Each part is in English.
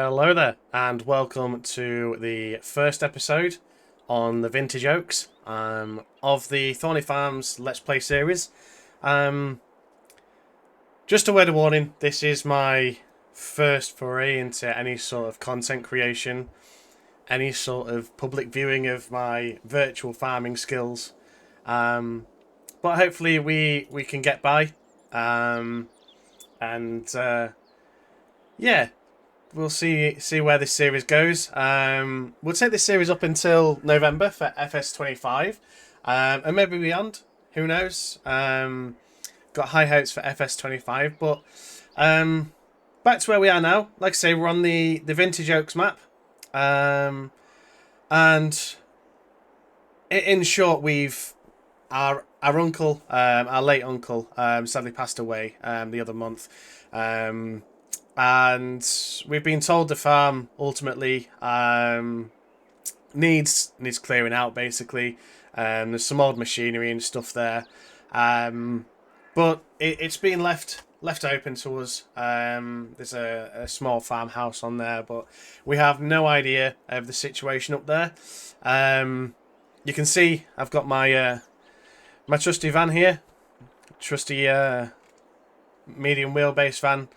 Hello there, and welcome to the first episode on the Vintage Oaks of the Thorny Farms Let's Play series. Just a word of warning, this is my first foray into any sort of content creation, any sort of public viewing of my virtual farming skills. But hopefully we can get by, yeah. We'll see where this series goes. We'll take this series up until November for FS25, and maybe beyond. Who knows? Got high hopes for FS25, but back to where we are now. Like I say, we're on the Vintage Oaks map, and in short, we've our uncle, our late uncle, sadly passed away the other month. And we've been told the farm ultimately needs clearing out, basically. There's some old machinery and stuff there, but it's been left open to us. There's a small farmhouse on there, but we have no idea of the situation up there. You can see I've got my my trusty van here, trusty medium wheelbase van.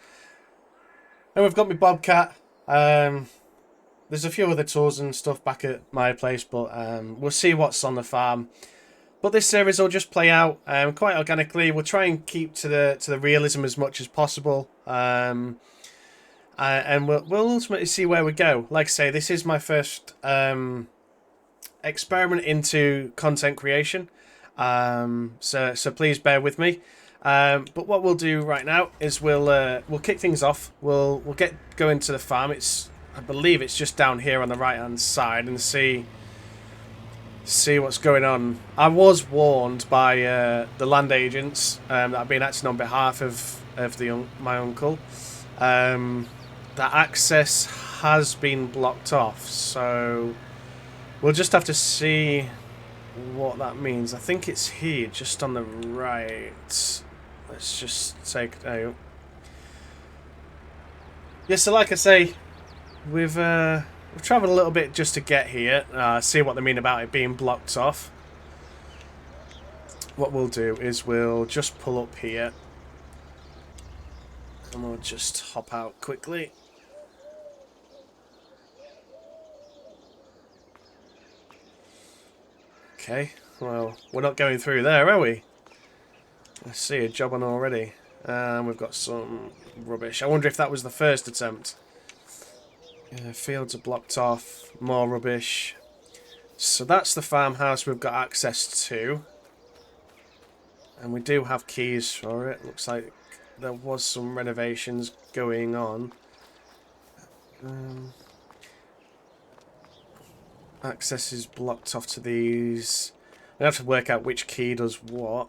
And we've got my Bobcat. There's a few other tools and stuff back at my place, but we'll see what's on the farm. But this series will just play out quite organically. We'll try and keep to the realism as much as possible, and we'll ultimately see where we go. Like I say, this is my first experiment into content creation, so please bear with me. But what we'll do right now is we'll kick things off. We'll get going to the farm. I believe it's just down here on the right hand side, and see what's going on. I was warned by the land agents that I've been acting on behalf of my uncle, that access has been blocked off. So we'll just have to see what that means. I think it's here, just on the right. Let's just take it out. Yeah, so like I say, we've travelled a little bit just to get here. See what they mean about it being blocked off. What we'll do is we'll just pull up here, and we'll just hop out quickly. Okay, well, we're not going through there, are we? I see a job on already. We've got some rubbish. I wonder if that was the first attempt. Fields are blocked off. More rubbish. So that's the farmhouse we've got access to. And we do have keys for it. Looks like there was some renovations going on. Access is blocked off to these. I have to work out which key does what.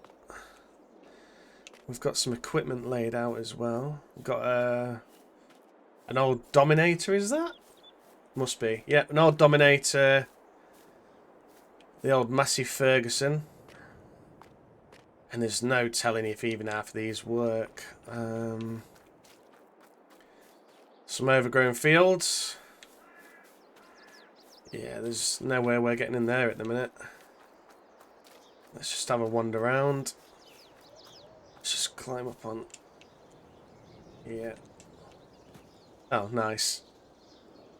We've got some equipment laid out as well. We've got an old Dominator, is that? Must be. Yep, an old Dominator. The old Massey Ferguson. And there's no telling if even half of these work. Some overgrown fields. Yeah, there's no way we're getting in there at the minute. Let's just have a wander around. Let's just climb up on. Yeah. Oh, nice.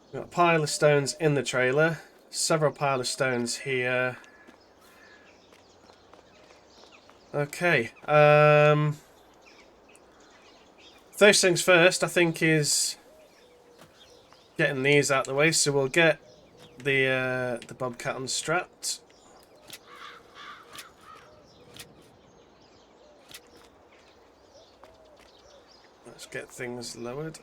We've got a pile of stones in the trailer. Several pile of stones here. Okay. First things first, I think, is getting these out of the way. So we'll get the Bobcat unstrapped. Let's get things lowered.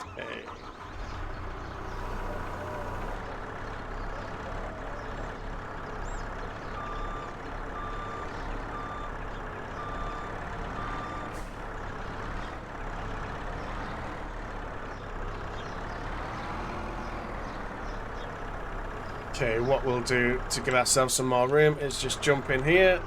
Okay. Okay, what we'll do to give ourselves some more room is just jump in here.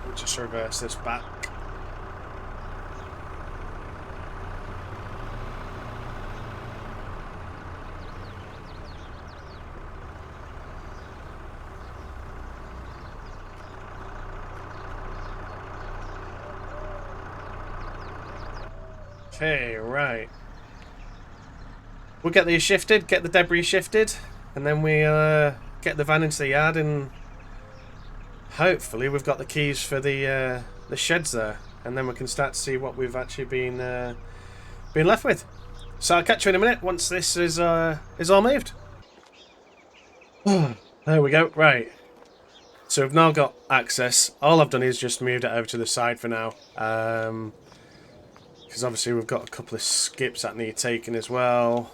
We'll just reverse this back. Okay, right. We'll get these shifted, get the debris shifted, and then we get the van into the yard, and hopefully we've got the keys for the sheds there, and then we can start to see what we've actually been left with. So I'll catch you in a minute once this is all moved. There we go. Right. So we've now got access. All I've done is just moved it over to the side for now. Because obviously we've got a couple of skips that need taking as well.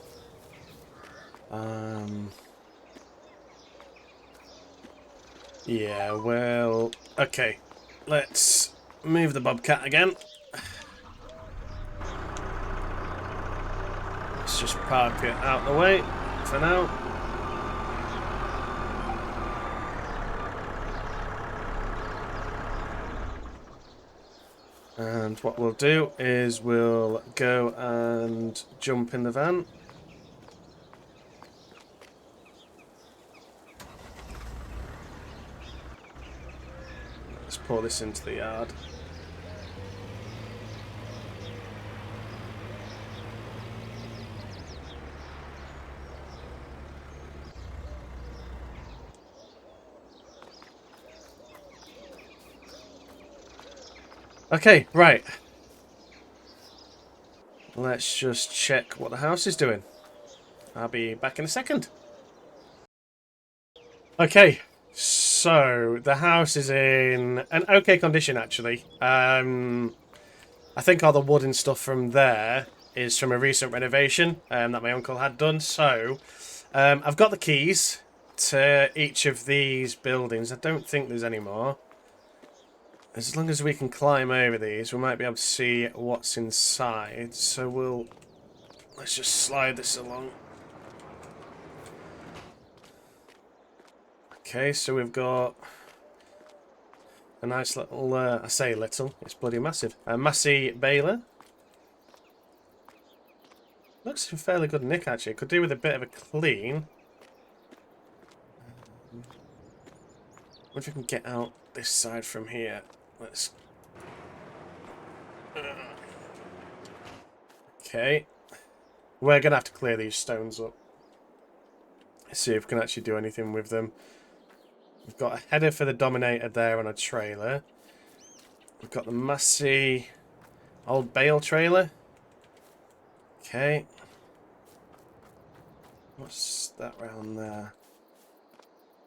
Yeah, well, okay. Let's move the Bobcat again. Let's just park it out the way for now. And what we'll do is we'll go and jump in the van. Let's pour this into the yard. Okay, right. Let's just check what the house is doing. I'll be back in a second. Okay, so the house is in an okay condition, actually. I think all the wood and stuff from there is from a recent renovation that my uncle had done. So I've got the keys to each of these buildings. I don't think there's any more. As long as we can climb over these, we might be able to see what's inside. So let's just slide this along. Okay, so we've got a nice little, I say little, it's bloody massive. A Massey baler. Looks in fairly good nick, actually. Could do with a bit of a clean. What if we can get out this side from here? Let's... Okay. We're going to have to clear these stones up. Let's see if we can actually do anything with them. We've got a header for the Dominator there on a trailer. We've got the Massey old bale trailer. Okay. What's that round there?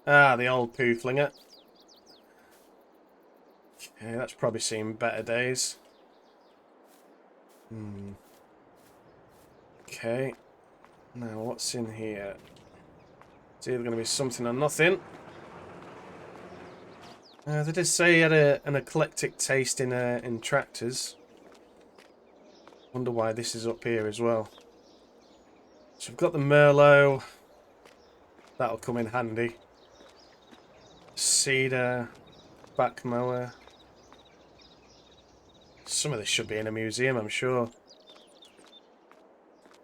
Ah, the old poo flinger. Okay, that's probably seen better days. Okay. Now, what's in here? It's either going to be something or nothing. They did say he had an eclectic taste in tractors. Wonder why this is up here as well. So we've got the Merlot. That'll come in handy. Cedar. Back mower. Some of this should be in a museum, I'm sure.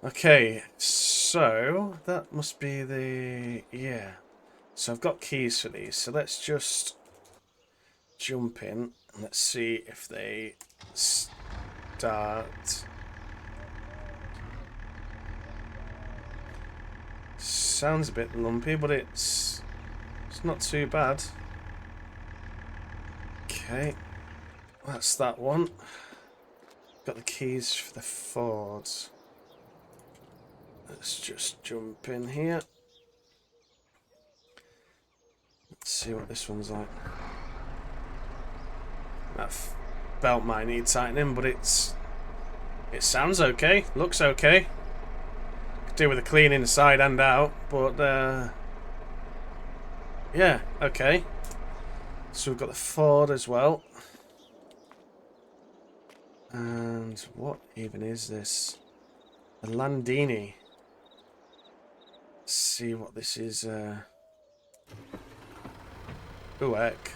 Okay, so that must be the... yeah. So I've got keys for these, so let's just jump in and let's see if they start. Sounds a bit lumpy, but it's not too bad. Okay, that's that one. Got the keys for the Fords. Let's just jump in here. Let's see what this one's like. That belt might need tightening, but it sounds okay. Looks okay. Could do with a clean inside and out, but yeah, okay. So we've got the Ford as well. And what even is this? A Landini. Let's see what this is. Ooh, heck.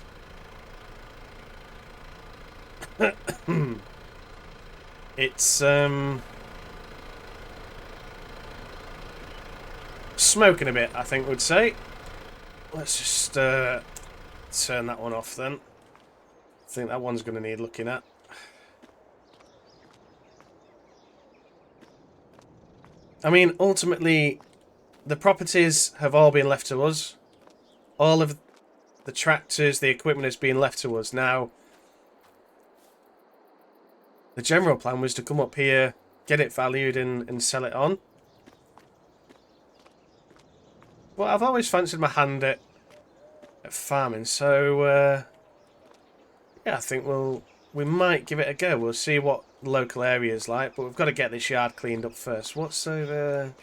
It's smoking a bit, I think we'd say. Let's just turn that one off then. I think that one's going to need looking at. I mean, ultimately, the properties have all been left to us. All of the tractors, the equipment has been left to us. Now, the general plan was to come up here, get it valued and sell it on. But I've always fancied my hand at farming, so yeah, I think we might give it a go. We'll see what the local area is like, but we've got to get this yard cleaned up first. What's over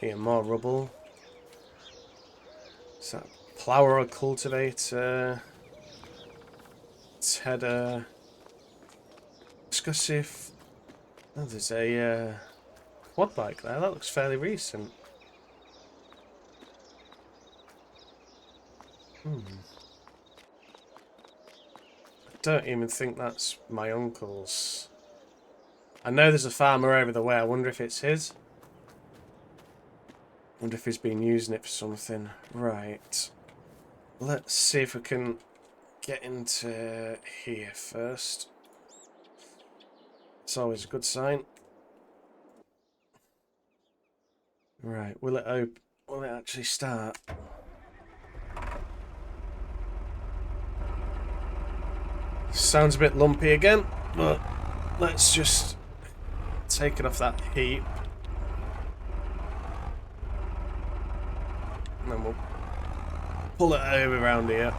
here? More rubble. Is that plough or cultivator? Header. Let's go see if... Oh, there's a quad bike there. That looks fairly recent. I don't even think that's my uncle's. I know there's a farmer over the way. I wonder if it's his. Wonder if he's been using it for something. Right. Let's see if we can get into here first. It's always a good sign. Right. Will it open? Will it actually start? Sounds a bit lumpy again, but let's just take it off that heap. And then we'll pull it over around here.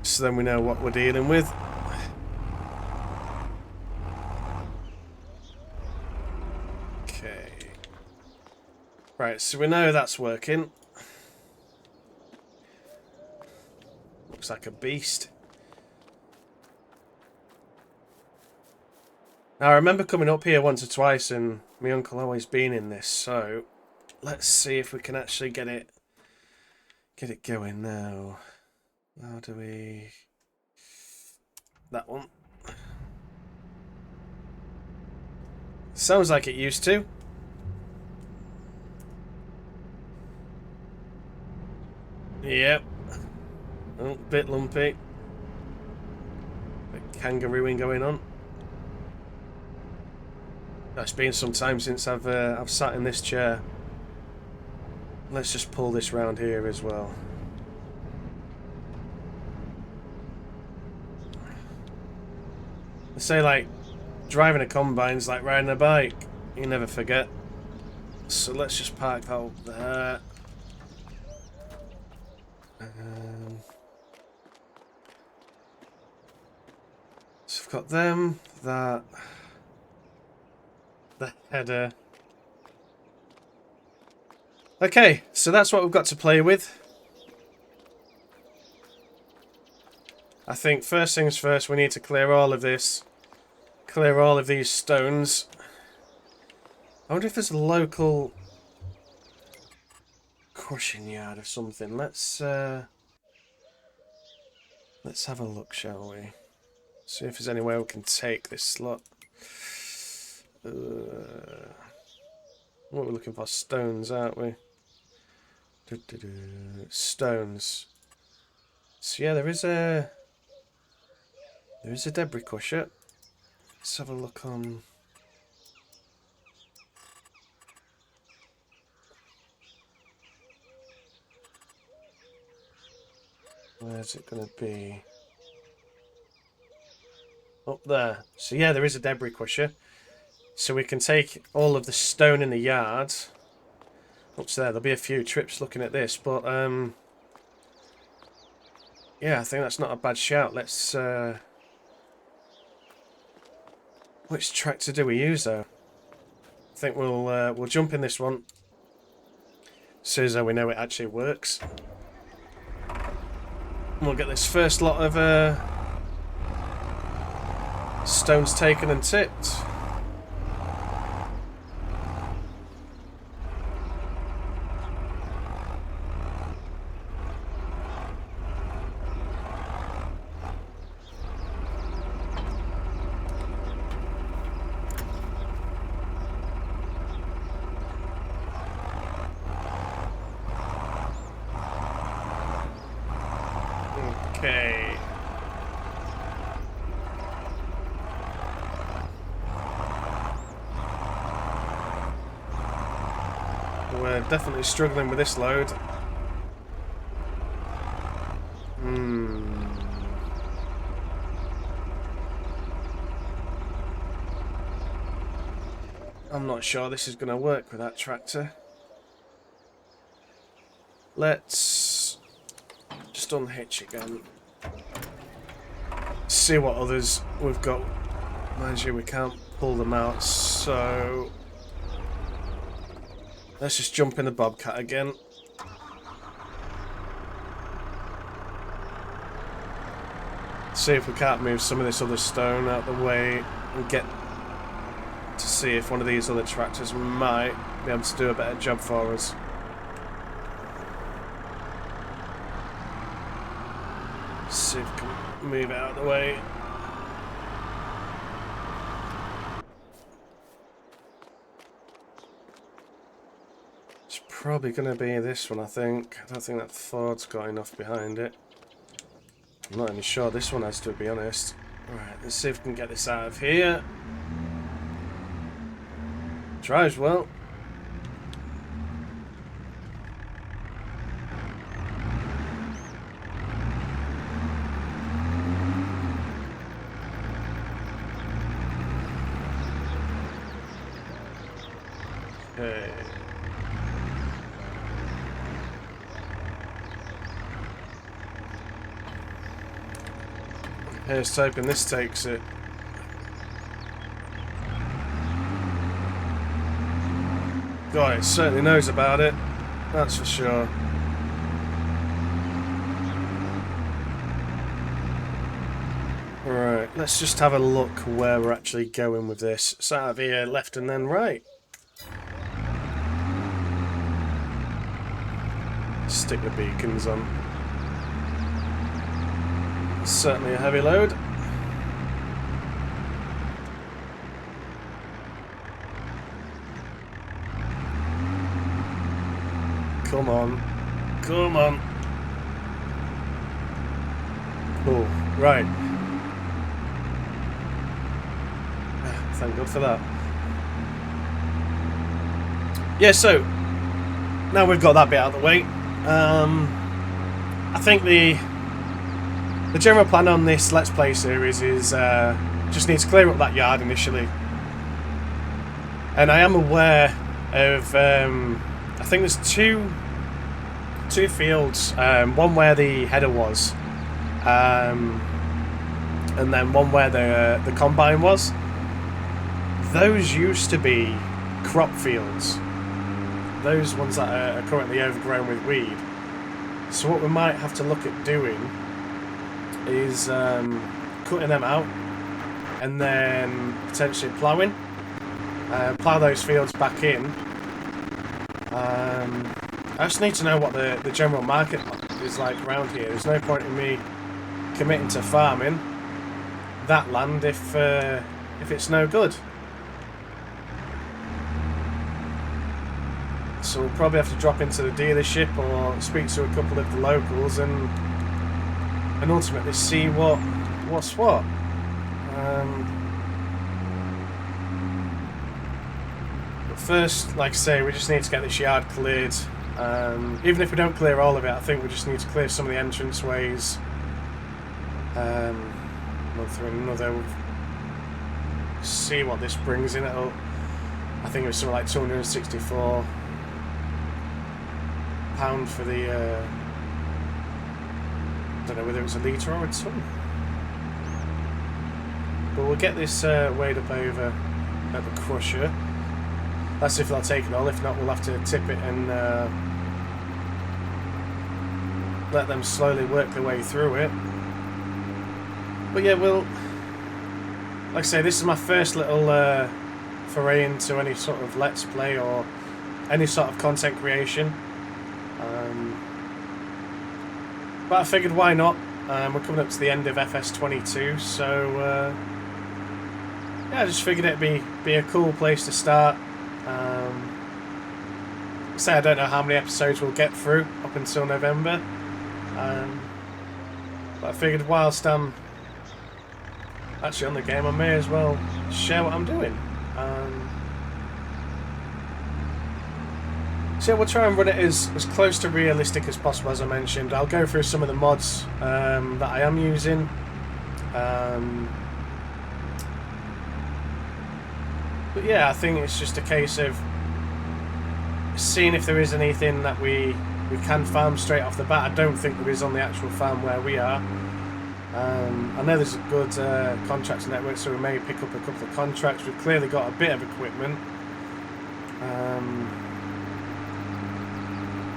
So then we know what we're dealing with. Okay. Right, so we know that's working. Looks like a beast. Now, I remember coming up here once or twice and my uncle always been in this, so let's see if we can actually get it going now. How do we... That one. Sounds like it used to. Yep. Oh, bit lumpy. Bit kangarooing going on. It's been some time since I've sat in this chair. Let's just pull this round here as well. They say like driving a combine's like riding a bike. You never forget. So let's just park that up there. So I've got them, that. The header. Okay, so that's what we've got to play with. I think first things first, we need to clear all of this. Clear all of these stones. I wonder if there's a local crushing yard or something. Let's have a look, shall we? See if there's any way we can take this slot. What we're looking for? Stones, aren't we? Stones. So yeah, there is a debris crusher. Let's have a look on. Where's it gonna be? Up there. So yeah, there is a debris crusher. So we can take all of the stone in the yard. Up to there. There'll be a few trips looking at this, but yeah, I think that's not a bad shout. Let's which tractor do we use though? I think we'll jump in this one as soon as we know it actually works. And we'll get this first lot of Stones taken and tipped. Okay. We're definitely struggling with this load. I'm not sure this is going to work with that tractor. Let's just unhitch again. See what others we've got. Mind you, we can't pull them out, so let's just jump in the Bobcat again. See if we can't move some of this other stone out the way and get to see if one of these other tractors might be able to do a better job for us. See if we can move it out of the way. It's probably going to be this one, I think. I don't think that Ford's got enough behind it. I'm not even sure this one has, to be honest. Alright, let's see if we can get this out of here. Tries well. Okay. Here's hoping this takes it. God, it certainly knows about it. That's for sure. Right, let's just have a look where we're actually going with this. It's out of here, left and then right. Stick the beacons on. Certainly a heavy load. Come on. Come on. Cool. Right. Thank God for that. Yeah, so now we've got that bit out of the way. I think the general plan on this Let's Play series is just need to clear up that yard initially. And I am aware of I think there's two fields, one where the header was, and then one where the combine was. Those used to be crop fields. Those ones that are currently overgrown with weed. So what we might have to look at doing is cutting them out and then potentially ploughing. Plough those fields back in. I just need to know what the general market is like around here. There's no point in me committing to farming that land if it's no good. So we'll probably have to drop into the dealership or speak to a couple of the locals and ultimately see what's what. But first, like I say, we just need to get this yard cleared. Even if we don't clear all of it, I think we just need to clear some of the entranceways. One through another. We'll see what this brings in. I think it was something like £264 for the. I don't know whether it was a litre or a tonne. But we'll get this weighed up over at the crusher. That's if they'll take it all. If not, we'll have to tip it and let them slowly work their way through it. But yeah, we'll like I say, this is my first little foray into any sort of let's play or any sort of content creation. But I figured, why not? We're coming up to the end of FS22, so yeah, I just figured it'd be a cool place to start. Say I don't know how many episodes we'll get through up until November, but I figured whilst I'm actually on the game, I may as well share what I'm doing. So we'll try and run it as close to realistic as possible, as I mentioned. I'll go through some of the mods that I am using. But yeah, I think it's just a case of seeing if there is anything that we can farm straight off the bat. I don't think there is on the actual farm where we are. I know there's a good contracts network, so we may pick up a couple of contracts. We've clearly got a bit of equipment.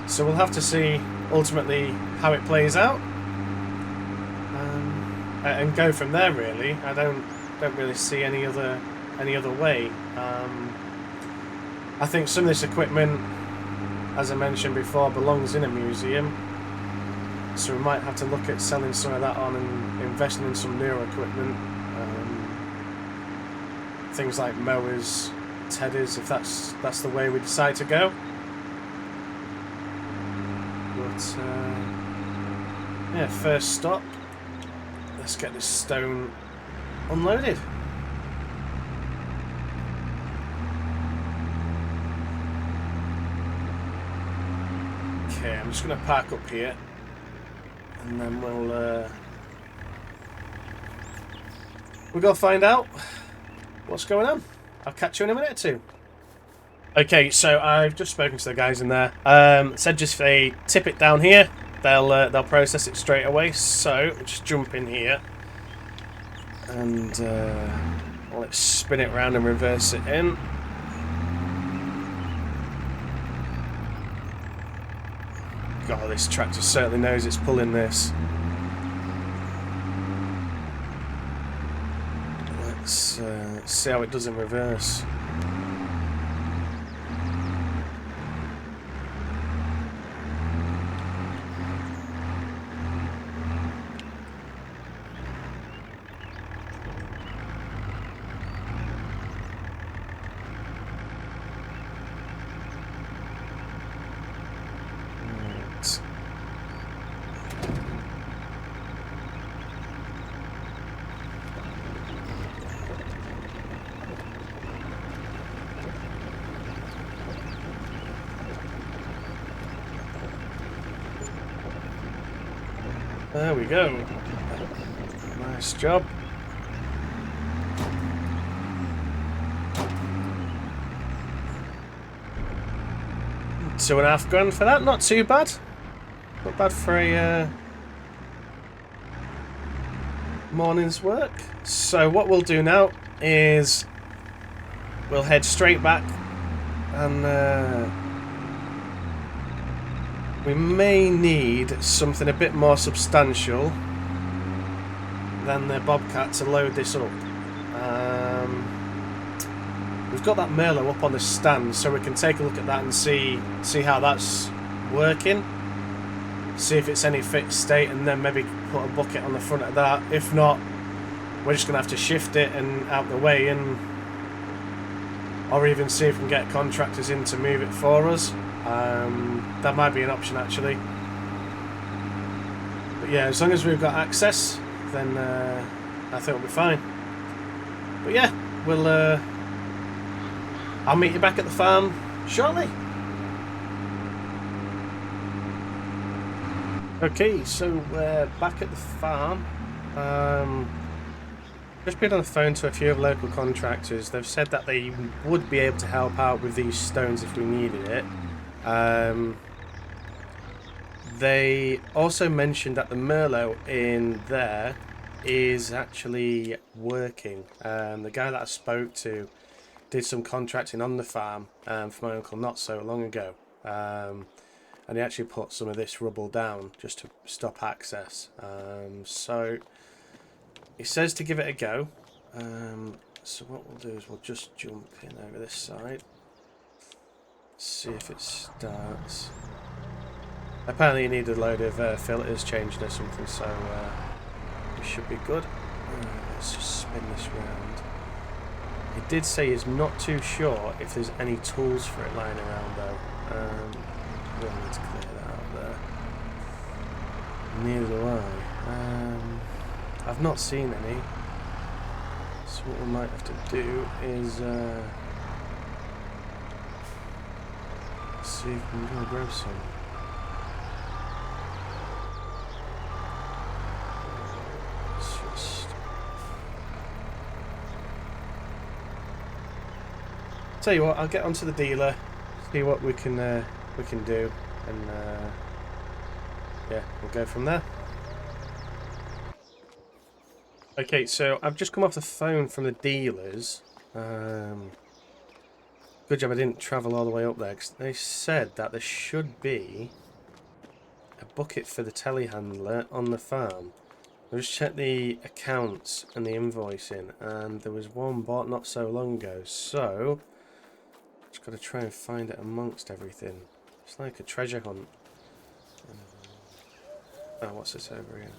So we'll have to see ultimately how it plays out, and go from there. Really, I don't really see any other way. I think some of this equipment, as I mentioned before, belongs in a museum, so we might have to look at selling some of that on and investing in some newer equipment. Things like mowers, tedders, if that's the way we decide to go. But yeah, first stop, let's get this stone unloaded. Okay, I'm just going to park up here, and then we'll go find out what's going on. I'll catch you in a minute or two. Okay, so I've just spoken to the guys in there. Said just if they tip it down here, they'll process it straight away. So we'll just jump in here, and let's spin it around and reverse it in. God, this tractor certainly knows it's pulling this. Let's see how it does in reverse. There we go. Nice job. £2.5 grand for that. Not too bad. Not bad for a morning's work. So what we'll do now is we'll head straight back, and we may need something a bit more substantial than the Bobcat to load this up. We've got that Merlot up on the stand, so we can take a look at that and see how that's working. See if it's any fit state, and then maybe put a bucket on the front of that. If not, we're just going to have to shift it and out the way, or even see if we can get contractors in to move it for us. That might be an option actually. But yeah, as long as we've got access, then I think we'll be fine. But yeah, I'll meet you back at the farm shortly. Okay, so we're back at the farm. Just been on the phone to a few of local contractors. They've said that they would be able to help out with these stones if we needed it. They also mentioned that the Merlot in there is actually working. The guy that I spoke to did some contracting on the farm for my uncle not so long ago, and he actually put some of this rubble down just to stop access. So he says to give it a go. So what we'll do is we'll just jump in over this side. See if it starts. Apparently you need a load of filters changed or something, so we should be good. Let's just spin this round. He did say he's not too sure if there's any tools for it lying around though. We'll need to clear that out there. Neither do I. I've not seen any. So what we might have to do is see if we can go grab some. Tell you what, I'll get onto the dealer, see what we can do, and yeah, we'll go from there. Okay, so I've just come off the phone from the dealers. Good job I didn't travel all the way up there, because they said that there should be a bucket for the telehandler on the farm. I just checked the accounts and the invoicing, and there was one bought not so long ago, so just got to try and find it amongst everything. It's like a treasure hunt. Oh, what's this over here?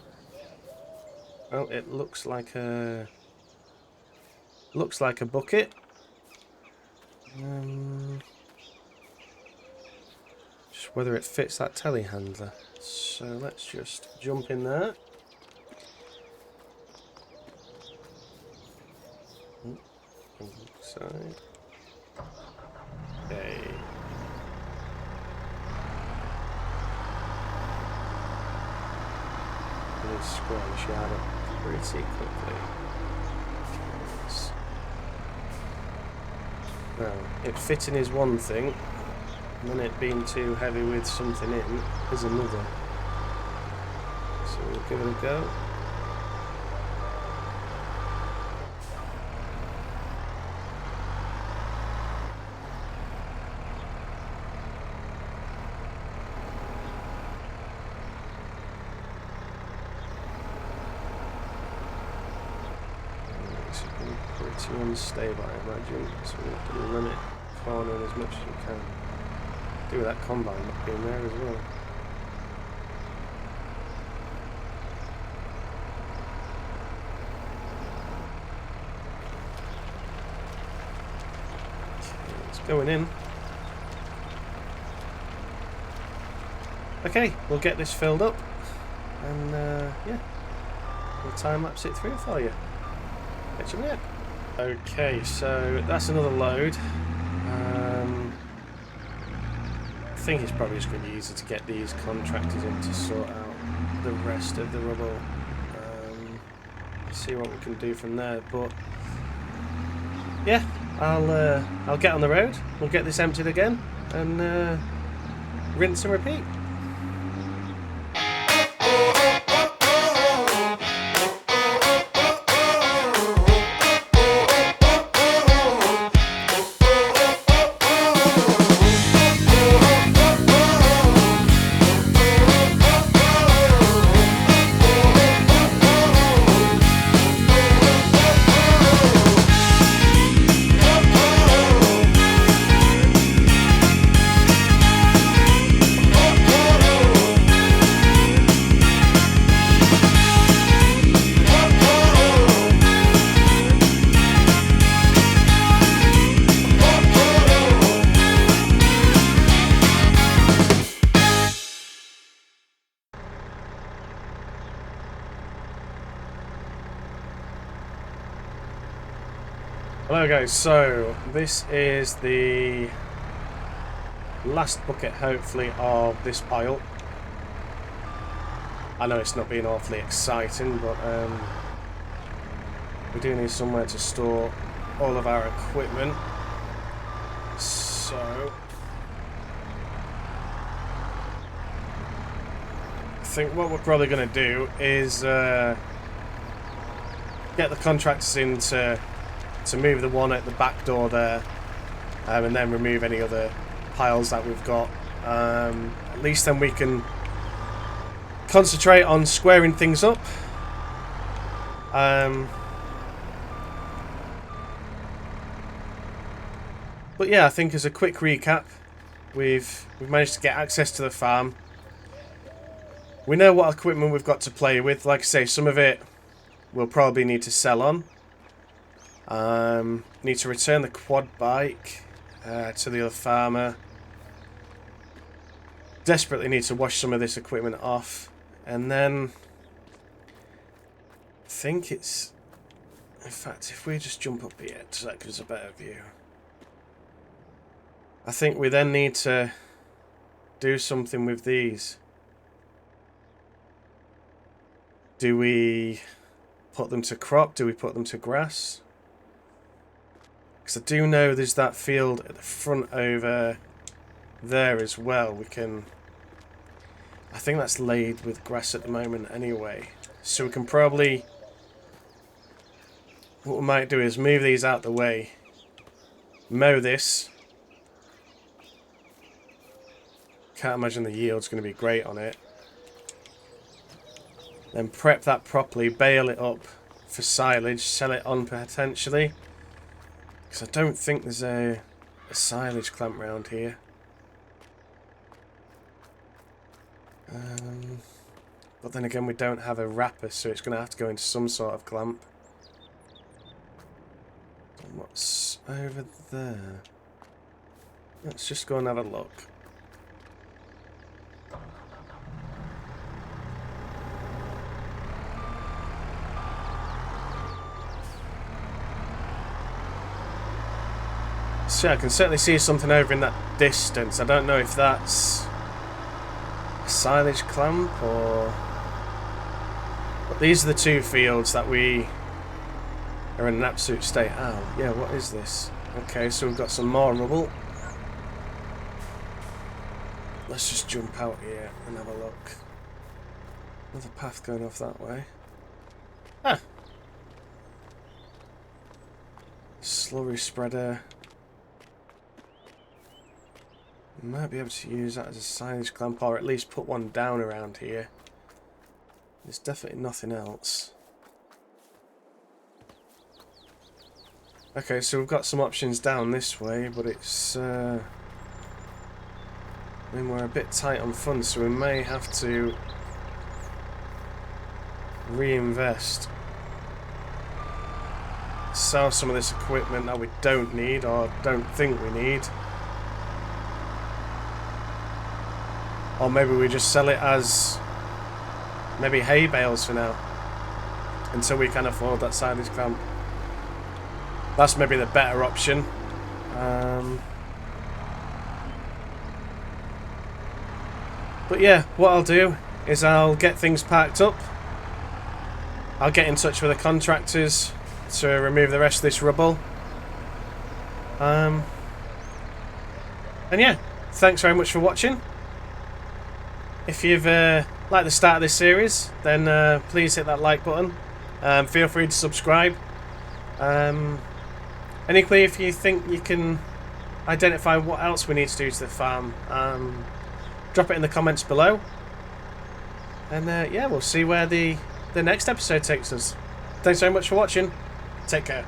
Well, it looks like a bucket. Just whether it fits that telehandler. So let's just jump in there. Side. Okay. Let's squash out of pretty quickly. Now, it fitting is one thing, and then it being too heavy with something in is another. So we'll give it a go. Pretty unstable, I imagine, so we have to limit cornering as much as we can. Do with that combine not being there as well. Okay, it's going in. Okay, we'll get this filled up, and yeah, we'll time lapse it through for you. Catch you in a minute. Okay, so that's another load. I think it's probably just going to be easier to get these contractors in to sort out the rest of the rubble. See what we can do from there. But yeah, I'll get on the road. We'll get this emptied again and rinse and repeat. Hello guys, so this is the last bucket hopefully of this pile. I know it's not been awfully exciting, but we do need somewhere to store all of our equipment. So I think what we're probably going to do is get the contractors in to move the one at the back door there, and then remove any other piles that we've got. At least then we can concentrate on squaring things up. But yeah, I think as a quick recap, we've managed to get access to the farm. We know what equipment we've got to play with. Like I say, some of it we'll probably need to sell on. Need to return the quad bike to the other farmer. Desperately need to wash some of this equipment off. And then I think it's... In fact, if we just jump up here, so that gives us a better view. I think we then need to do something with these. Do we put them to crop? Do we put them to grass? Because I do know there's that field at the front over there as well. We can... I think that's laid with grass at the moment anyway. So we can probably... What we might do is move these out the way. Mow this. Can't imagine the yield's going to be great on it. Then prep that properly, bale it up for silage, sell it on potentially. Because I don't think there's a silage clamp round here. But then again, we don't have a wrapper, so it's going to have to go into some sort of clamp. And what's over there? Let's just go and have a look. So I can certainly see something over in that distance. I don't know if that's a silage clamp or... But these are the two fields that we are in an absolute state. Oh, yeah, what is this? Okay, so we've got some more rubble. Let's just jump out here and have a look. Another path going off that way. Ah! Slurry spreader. Might be able to use that as a silage clamp, or at least put one down around here. There's definitely nothing else. Okay, so we've got some options down this way, but it's... I mean, we're a bit tight on funds, so we may have to reinvest. Sell some of this equipment that we don't need, or don't think we need. Or maybe we just sell it as maybe hay bales for now, until we can afford that silage clamp. That's maybe the better option. But yeah, what I'll do is I'll get things packed up. I'll get in touch with the contractors to remove the rest of this rubble. And yeah, thanks very much for watching. If you've liked the start of this series, then please hit that like button. Feel free to subscribe. And equally, if you think you can identify what else we need to do to the farm, drop it in the comments below. And yeah, we'll see where the next episode takes us. Thanks very much for watching. Take care.